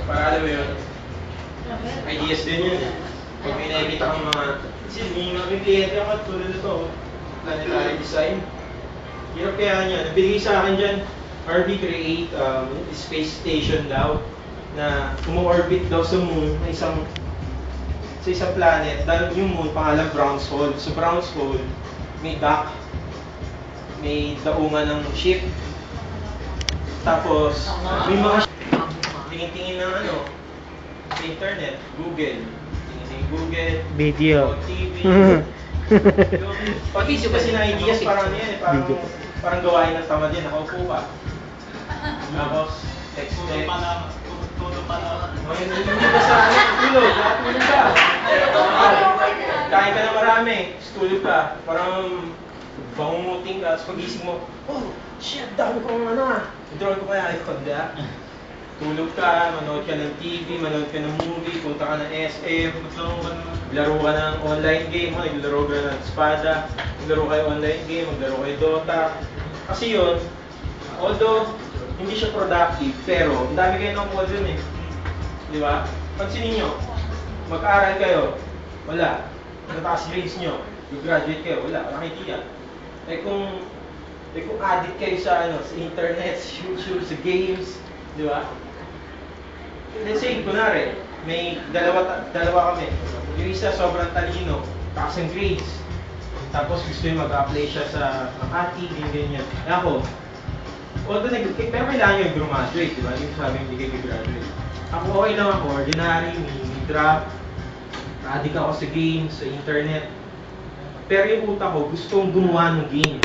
Para alam mo yun, ideas din yun eh. Pag may nakikita kang mga, kasi may mga kliyente ako at tulad nito, planetary design. Hirap kaya niya, nabigay sa akin dyan, RB create space station daw na umu-orbit daw sa moon na sa isang planet. Dahil yung moon, pangalan Brown's Hole. So Brown's Hole, may dock, may daungan ng ship. Tapos, may mga tingin-tingin ng ano, sa internet, Google. Tingin-tingin Google, Video. TV. Pag-isip kasi ng ideas, parang yan eh, parang gawain ng tamad yan, nakaupo ka. Tapos, text. Tulog pa na. Hindi ka sa akin, tulog ka. Kain ka na marami, tulog ka. Parang bangunguting ka, tapos pag-isip mo, oh, shit, dami kong i-draw ko kaya icon, diba? Tulog ka, manood ka ng TV, manood ka ng movie, punta ka ng SM, laro ka ng online game, naglaro ka ng espada, maglaro kayo online game, maglaro kayo Dota. Kasi yun, although hindi siya productive, pero ang dami kayo nakuha dun eh. Di ba? Pansinin nyo, mag-aaral kayo, wala. Nataas grades nyo, graduate kayo, wala, walang idea. Kung addict kayo sa internet, sa YouTube, sa games, di ba? Let's say, kunwari, may dalawa kami. Yung isa sobrang talino, taas ang grades. Tapos gusto yung mag-apply siya sa Makati, ganyan. Ako, although pero kailangan yung graduate, di ba? Yung sabi hindi kayo graduate. Ako okay lang ako, ordinary, may drop, addict ako sa games, sa internet. Pero yung utak ko, gusto kong gumawa ng game.